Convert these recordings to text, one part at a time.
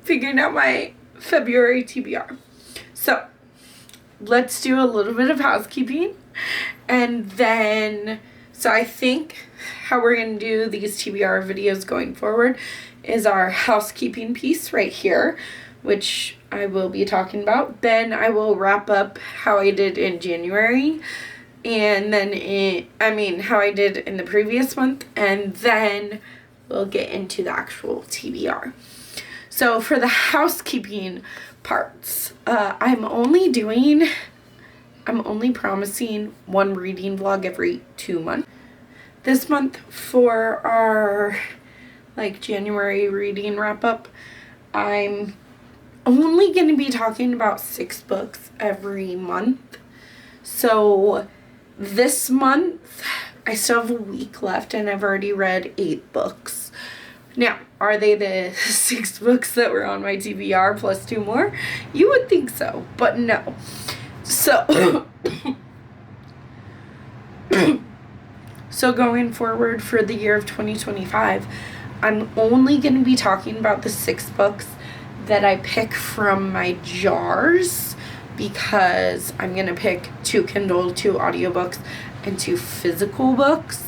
Figuring out my February TBR. So let's do a little bit of housekeeping, and then I think how we're going to do these TBR videos going forward is our housekeeping piece right here, which I will be talking about. Then I will wrap up how I did in January, and then how I did in the previous month, and then we'll get into the actual TBR. So for the housekeeping parts, I'm only promising one reading vlog every 2 months. This month for our January reading wrap up, I'm only going to be talking about 6 books every month. So this month I still have a week left and I've already read 8 books. Now, are they the 6 books that were on my TBR plus 2 more? You would think so, but no. So, so going forward for the year of 2025, I'm only going to be talking about the 6 books that I pick from my jars, because I'm going to pick 2 Kindle, 2 audiobooks, and 2 physical books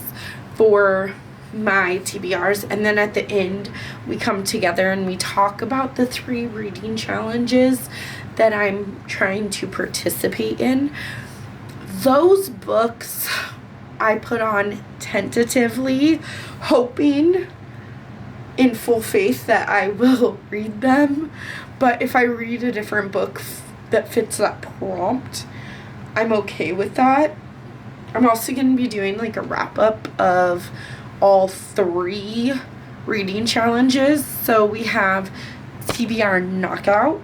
for my TBRs. And then at the end we come together and we talk about the 3 reading challenges that I'm trying to participate in. Those books I put on tentatively, hoping in full faith that I will read them. But if I read a different book that fits that prompt, I'm okay with that. I'm also going to be doing a wrap up of all 3 reading challenges. So we have TBR Knockout,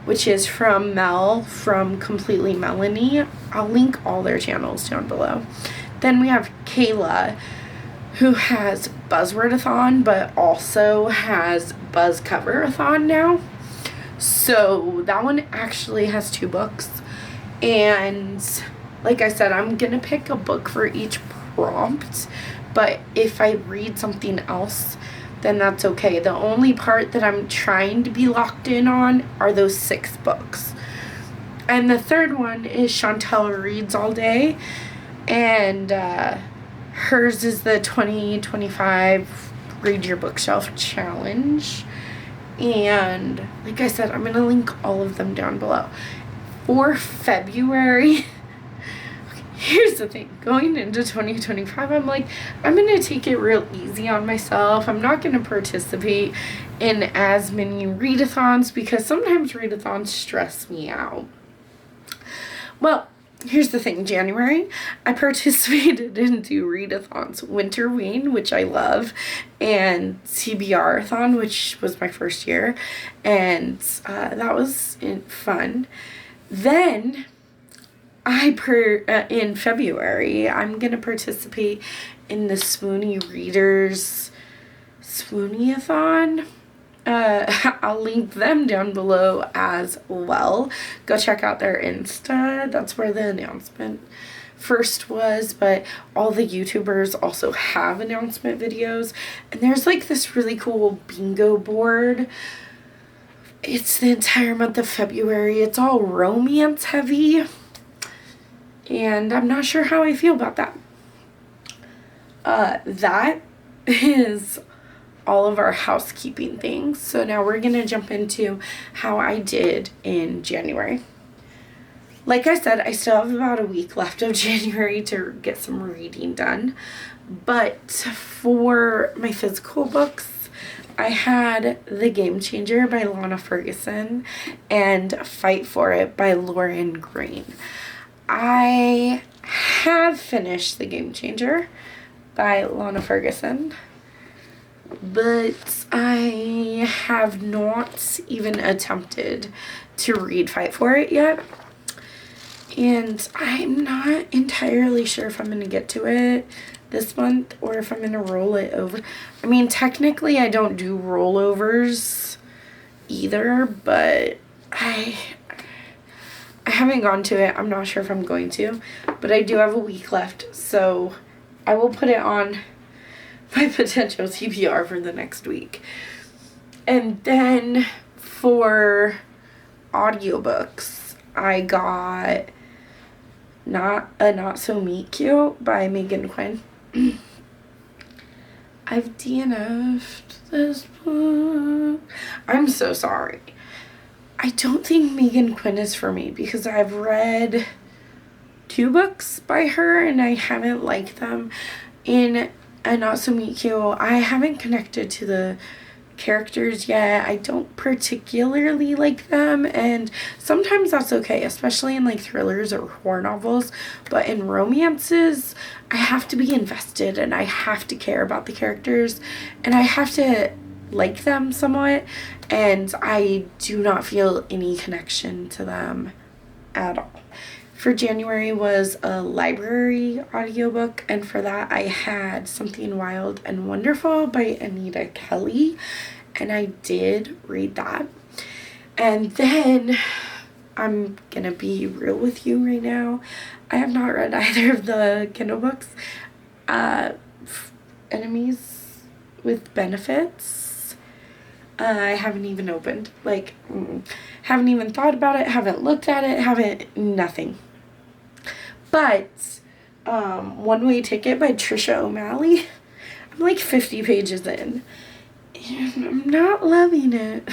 which is from Mel from Completely Melanie. I'll link all their channels down below. Then we have Kayla, who has Buzzwordathon, but also has Buzz Coverathon now. So that one actually has 2 books. And like I said, I'm going to pick a book for each prompt. But if I read something else, then that's okay. The only part that I'm trying to be locked in on are those 6 books. And the third one is Chantel Reads All Day. And hers is the 2025 Read Your Bookshelf Challenge. And like I said, I'm going to link all of them down below. For February, here's the thing. Going into 2025, I'm going to take it real easy on myself. I'm not going to participate in as many readathons because sometimes readathons stress me out. Well, here's the thing. January, I participated in 2 readathons. Winterween, which I love, and TBR-a-thon, which was my first year. And that was fun. Then in February, I'm going to participate in the Swoony Readers Swoony-a-thon. I'll link them down below as well. Go check out their Insta. That's where the announcement first was, but all the YouTubers also have announcement videos. And there's this really cool bingo board. It's the entire month of February. It's all romance heavy. And I'm not sure how I feel about that. That is all of our housekeeping things. So now we're going to jump into how I did in January. Like I said, I still have about a week left of January to get some reading done. But for my physical books, I had The Game Changer by Lana Ferguson and Fight For It by Lauren Green. I have finished The Game Changer by Lana Ferguson, but I have not even attempted to read Fight For It yet. And I'm not entirely sure if I'm going to get to it this month or if I'm going to roll it over. I mean, technically I don't do rollovers either, but I haven't gone to it. I'm not sure if I'm going to, but I do have a week left, so I will put it on my potential TBR for the next week. And then for audiobooks, I got Not So Meet Cute by Megan Quinn. I've DNF'd this book. I'm so sorry. I don't think Megan Quinn is for me because I've read 2 books by her and I haven't liked them. In A Not So Meet Cute, I haven't connected to the characters yet. I don't particularly like them, and sometimes that's okay, especially in like thrillers or horror novels. But in romances, I have to be invested and I have to care about the characters and I have to like them somewhat, and I do not feel any connection to them at all. For January was a library audiobook, and for that I had Something Wild and Wonderful by Anita Kelly, and I did read that. And then I'm gonna be real with you right now. I have not read either of the Kindle books. Enemies with Benefits, I haven't even opened. Haven't even thought about it, haven't looked at it, nothing. But One Way Ticket by Trisha O'Malley, I'm like 50 pages in and I'm not loving it.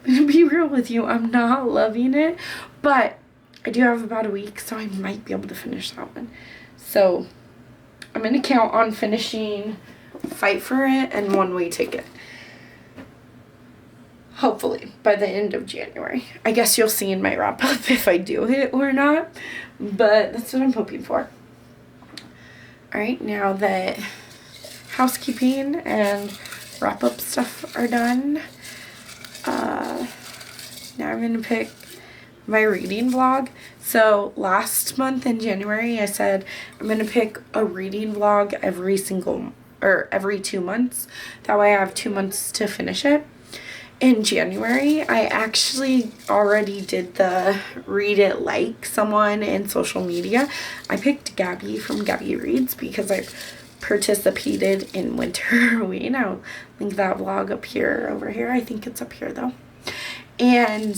I'm gonna be real with you, I'm not loving it, but I do have about a week, so I might be able to finish that one. So I'm gonna count on finishing Fight for It and One Way Ticket, hopefully by the end of January. I guess you'll see in my wrap up if I do it or not, but that's what I'm hoping for. Alright, now that housekeeping and wrap up stuff are done, now I'm going to pick my reading vlog. So last month in January I said I'm going to pick a reading vlog every 2 months. That way I have 2 months to finish it. In January, I actually already did the Read It Like Someone in social media. I picked Gabby from Gabby Reads because I participated in Winter Halloween. I'll link that vlog up here, over here. I think it's up here though. And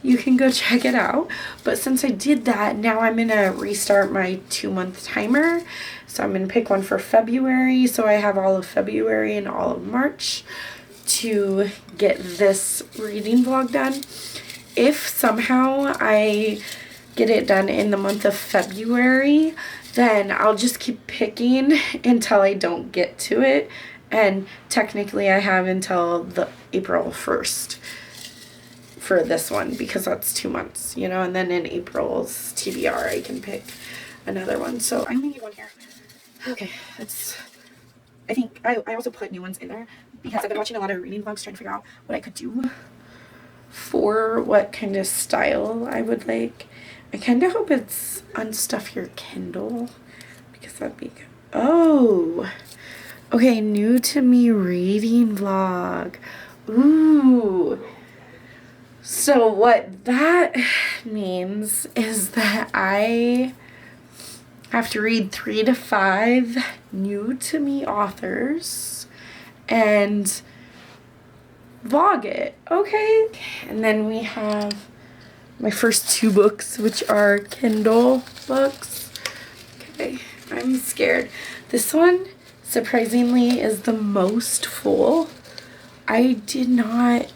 you can go check it out. But since I did that, now I'm going to restart my 2-month timer. So I'm going to pick one for February. So I have all of February and all of March to get this reading vlog done. If somehow I get it done in the month of February, then I'll just keep picking until I don't get to it. And technically I have until the April 1st for this one because that's 2 months, you know, and then in April's TBR I can pick another one. So I'm gonna need one here. Okay, I think I also put new ones in there because I've been watching a lot of reading vlogs trying to figure out what I could do for what kind of style I would like. I kind of hope it's Unstuff Your Kindle because that'd be good. Oh, okay, new to me reading vlog. Ooh. So what that means is that I have to read 3 to 5 new to me authors and vlog it. Okay. And then we have my first 2 books, which are Kindle books. Okay, I'm scared. This one, surprisingly, is the most full. I did not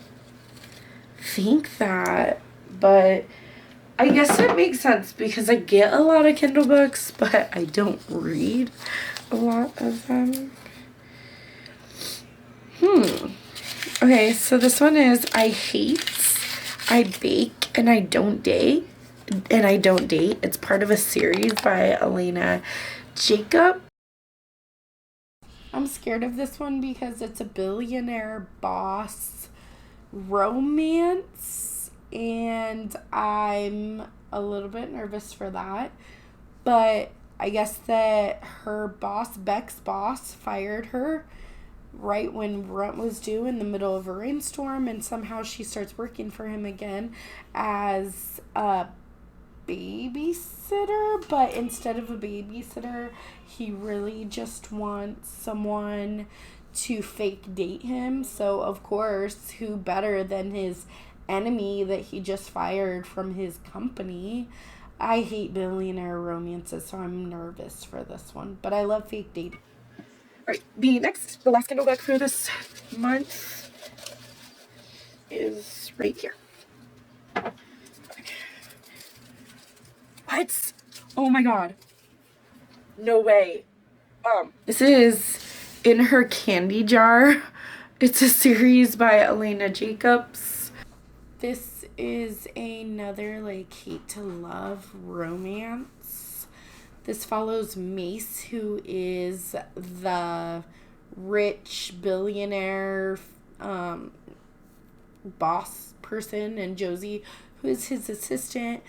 think that, but I guess it makes sense because I get a lot of Kindle books, but I don't read a lot of them. Okay, so this one is I Hate, I Bake, and I Don't Date. It's part of a series by Elena Jacob. I'm scared of this one because it's a billionaire boss romance, and I'm a little bit nervous for that. But I guess that her boss, Beck's boss, fired her, right when rent was due in the middle of a rainstorm, and somehow she starts working for him again as a babysitter, but instead of a babysitter, he really just wants someone to fake date him. So, of course, who better than his enemy that he just fired from his company? I hate billionaire romances, so I'm nervous for this one, but I love fake dating. Alright, the last Kindle book for this month is right here. What? Oh my god. No way. This is In Her Candy Jar. It's a series by Elena Jacobs. This is another like hate to love romance. This follows Mace, who is the rich billionaire boss person, and Josie, who is his assistant,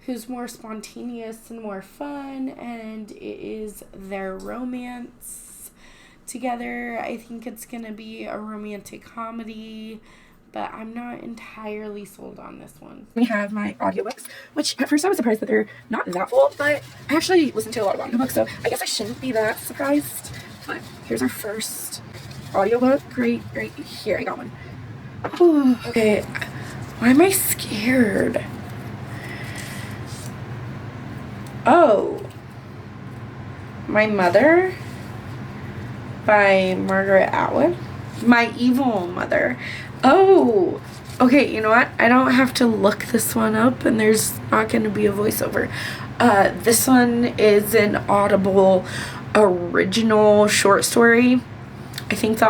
who's more spontaneous and more fun, and it is their romance together. I think it's gonna be a romantic comedy, but I'm not entirely sold on this one. We have my audiobooks, which at first I was surprised that they're not that full, but I actually listen to a lot of audiobooks, so I guess I shouldn't be that surprised. But here's our first audiobook right here. I got one. Ooh, okay, why am I scared? Oh, My Mother by Margaret Atwood. My Evil Mother. Oh, okay, you know what? I don't have to look this one up, and there's not going to be a voiceover. This one is an Audible original short story. I think the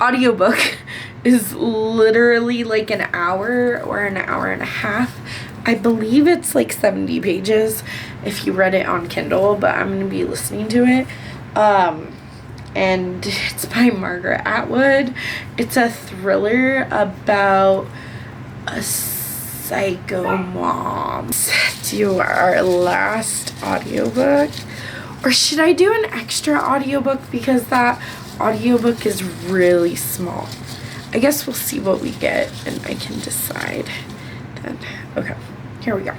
audiobook is literally like an hour or an hour and a half. I believe it's like 70 pages if you read it on Kindle, but I'm going to be listening to it. And it's by Margaret Atwood. It's a thriller about a psycho mom. Let's do our last audiobook. Or should I do an extra audiobook because that audiobook is really small? I guess we'll see what we get and I can decide then. Okay, here we go.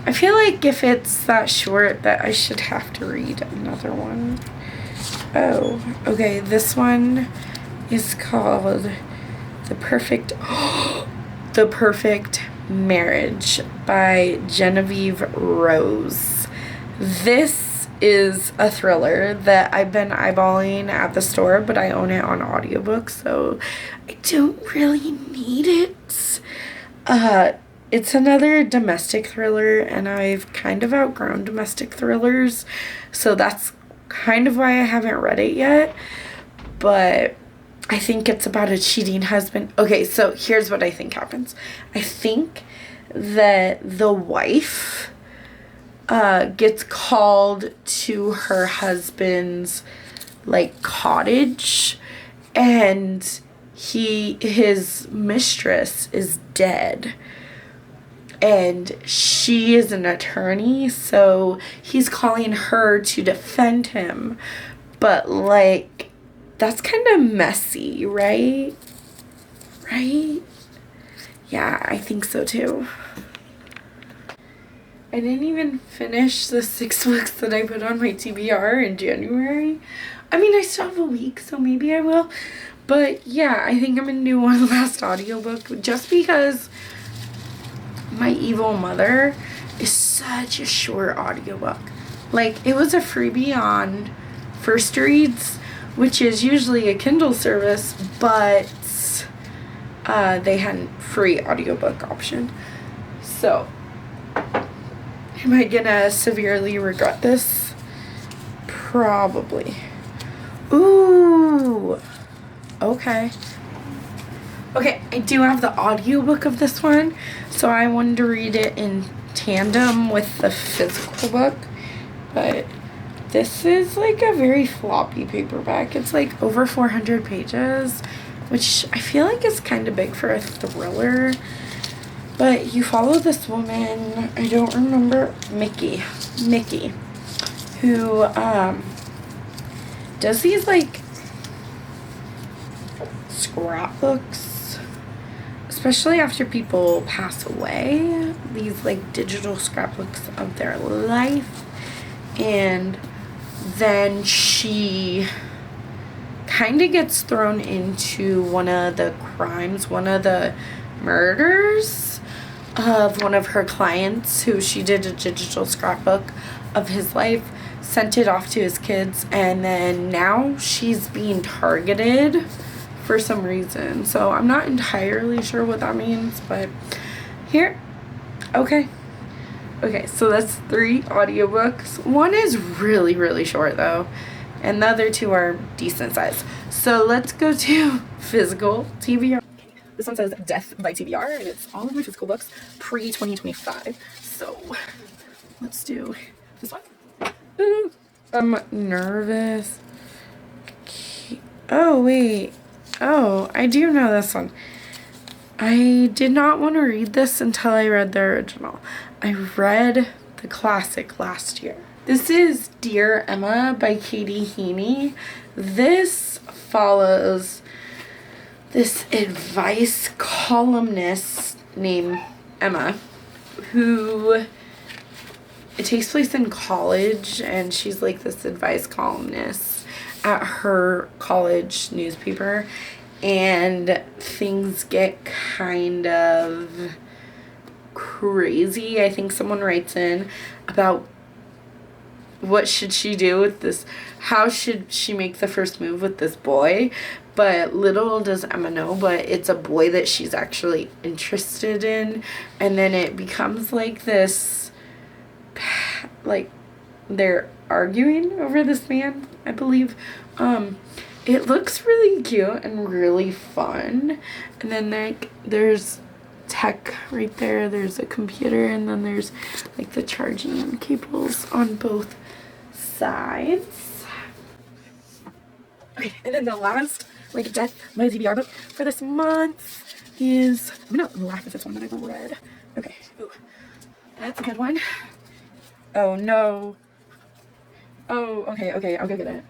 I feel like if it's that short that I should have to read another one. Oh, okay, this one is called The Perfect Marriage by Genevieve Rose. This is a thriller that I've been eyeballing at the store, but I own it on audiobook, so I don't really need it. It's another domestic thriller, and I've kind of outgrown domestic thrillers, so that's kind of why I haven't read it yet, but I think it's about a cheating husband. Okay, so here's what I think happens. I think that the wife gets called to her husband's like cottage, and his mistress is dead, and she is an attorney, so he's calling her to defend him, but like that's kind of messy, right? Yeah, I think so too. I didn't even finish the 6 books that I put on my TBR in January. I mean, I still have a week, so maybe I will. But yeah, I think I'm gonna do one last audiobook just because My Evil Mother is such a short audiobook. Like, it was a freebie on First Reads, which is usually a Kindle service, but they had a free audiobook option. So, am I gonna severely regret this? Probably. Ooh. Okay. Okay, I do have the audiobook of this one, so I wanted to read it in tandem with the physical book, but this is like a very floppy paperback. It's like over 400 pages, which I feel like is kind of big for a thriller, but you follow this woman, I don't remember, Mickey, who does these like scrapbooks, especially after people pass away, these like digital scrapbooks of their life. And then she kind of gets thrown into one of the crimes, one of the murders of one of her clients, who she did a digital scrapbook of his life, sent it off to his kids, and then now she's being targeted for some reason. So I'm not entirely sure what that means, but here, okay, so that's 3 audiobooks. One is really, really short though, and the other 2 are decent size. So let's go to physical TBR. This one says Death by TBR, and it's all of my physical books pre-2025. So let's do this one. Ooh, I'm nervous. Oh, wait. Oh, I do know this one. I did not want to read this until I read the original. I read the classic last year. This is Dear Emma by Katie Heaney. This follows this advice columnist named Emma, who, it takes place in college, and she's like this advice columnist at her college newspaper, and things get kind of crazy. I think someone writes in about what should she do with this, how should she make the first move with this boy, but little does Emma know, but it's a boy that she's actually interested in, and then it becomes like this, like they're arguing over this man, I believe. It looks really cute and really fun, and then like there's tech right there, there's a computer, and then there's like the charging cables on both sides. Okay, and then the last like Death by TBR book for this month is, I'm gonna laugh at this one that I've read. Okay, ooh, that's a good one. Oh no. Oh, okay, I'll go get it.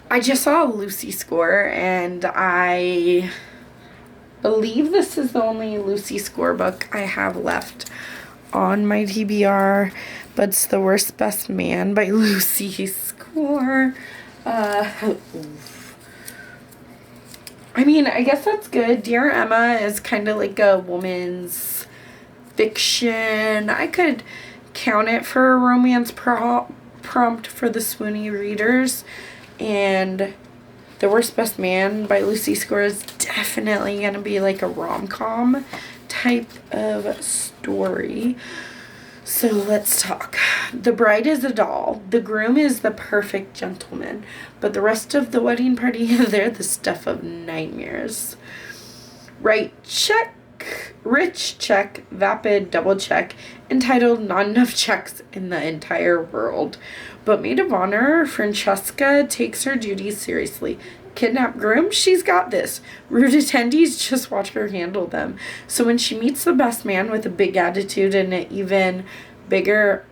I just saw Lucy Score, and I believe this is the only Lucy Score book I have left on my TBR, but it's The Worst Best Man by Lucy Score. I mean, I guess that's good. Dear Emma is kind of like a woman's fiction. I could count it for a romance prompt for the swoony readers. And The Worst Best Man by Lucy Score is definitely going to be like a rom-com type of story. So let's talk. The bride is a doll. The groom is the perfect gentleman. But the rest of the wedding party, they're the stuff of nightmares. Right, check. Rich, check. Vapid, double check. Entitled Not Enough Checks in the Entire World. But maid of honor, Francesca, takes her duties seriously. Kidnap groom? She's got this. Rude attendees, just watch her handle them. So when she meets the best man with a big attitude and an even bigger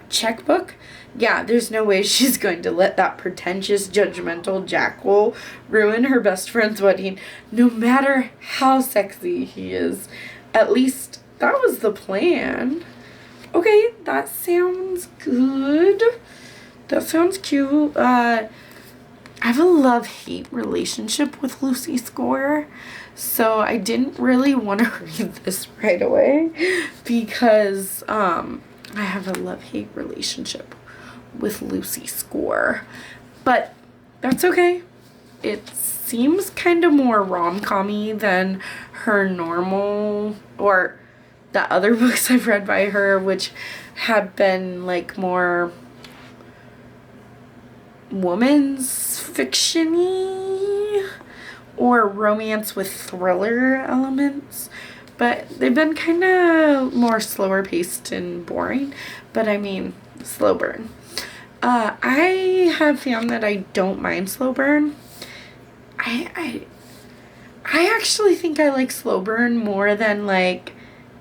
checkbook, yeah, there's no way she's going to let that pretentious, judgmental jackal ruin her best friend's wedding, no matter how sexy he is. At least that was the plan. Okay, that sounds good. That sounds cute. I have a love-hate relationship with Lucy Score, so I didn't really want to read this right away because I have a love-hate relationship with Lucy Score. But that's okay. It seems kind of more rom-com-y than her normal, or the other books I've read by her, which have been like more woman's fiction-y or romance with thriller elements. But they've been kind of more slower paced and boring. But I mean, slow burn. I have found that I don't mind slow burn. I I actually think I like slow burn more than like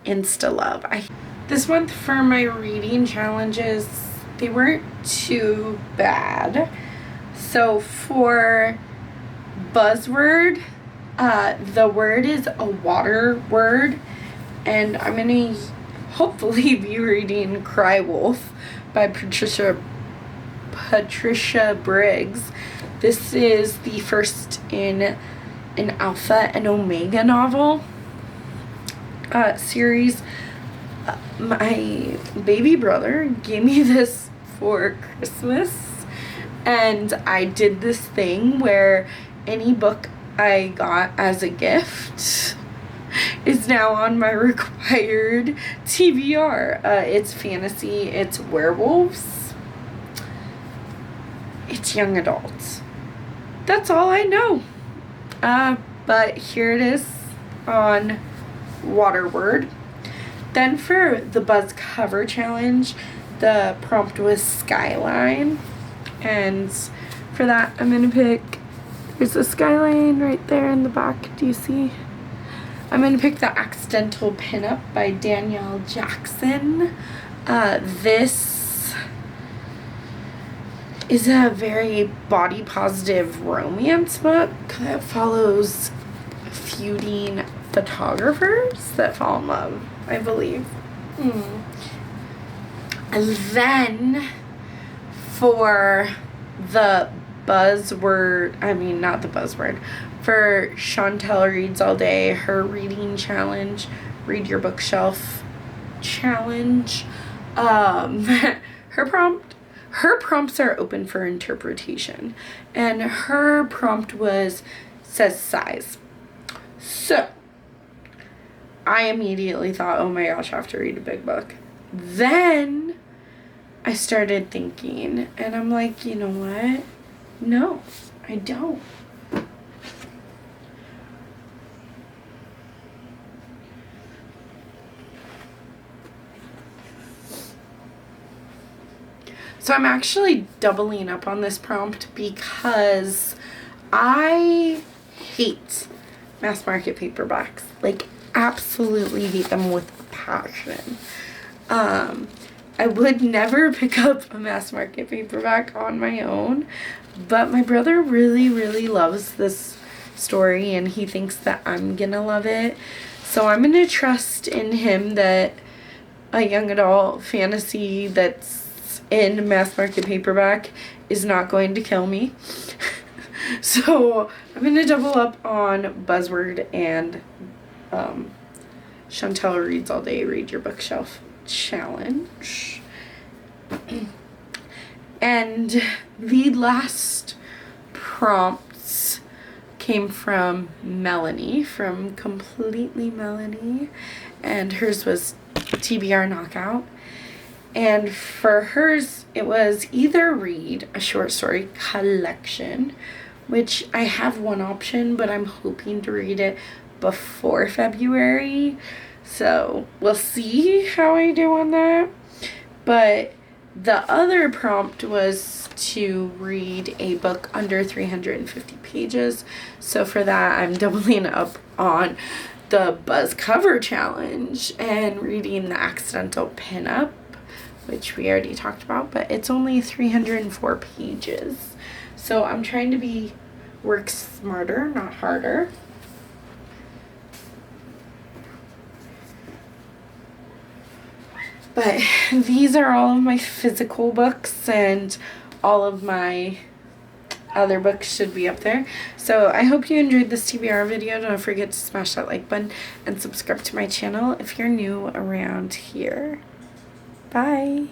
insta love. This month for my reading challenges, they weren't too bad. So for buzzword, the word is a water word, and I'm gonna hopefully be reading Cry Wolf by Patricia Briggs. This is the first in an Alpha and Omega novel series. My baby brother gave me this for Christmas, and I did this thing where any book I got as a gift is now on my required TBR. It's fantasy, it's werewolves, it's young adults. That's all I know. But here it is on Waterword. Then for the Buzz cover challenge, the prompt was Skyline. And for that, I'm going to pick, there's a skyline right there in the back. Do you see? I'm going to pick The Accidental Pinup by Danielle Jackson. This is a very body positive romance book that follows feuding photographers that fall in love, I believe. And then for the buzzword, not the buzzword, for Chantel Reads All Day, her reading challenge, Read Your Bookshelf challenge, her prompts are open for interpretation, and her prompt says size. So I immediately thought, oh my gosh, I have to read a big book. Then I started thinking, and I'm like, you know what? No, I don't. So I'm actually doubling up on this prompt because I hate mass market paperbacks. Like, absolutely hate them with passion. I would never pick up a mass market paperback on my own, but my brother really, really loves this story, and he thinks that I'm gonna love it. So I'm gonna trust in him that a young adult fantasy that's in mass market paperback is not going to kill me. So I'm going to double up on Buzzword and Chantel Reads All Day, Read Your Bookshelf challenge. And the last prompts came from Melanie, from Completely Melanie, and hers was TBR Knockout. And for hers, it was either read a short story collection, which I have one option, but I'm hoping to read it before February. So we'll see how I do on that. But the other prompt was to read a book under 350 pages. So for that, I'm doubling up on the Buzz cover challenge and reading The Accidental Pinup, which we already talked about, but it's only 304 pages. So I'm trying to work smarter, not harder. But these are all of my physical books, and all of my other books should be up there. So I hope you enjoyed this TBR video. Don't forget to smash that like button and subscribe to my channel if you're new around here. Bye.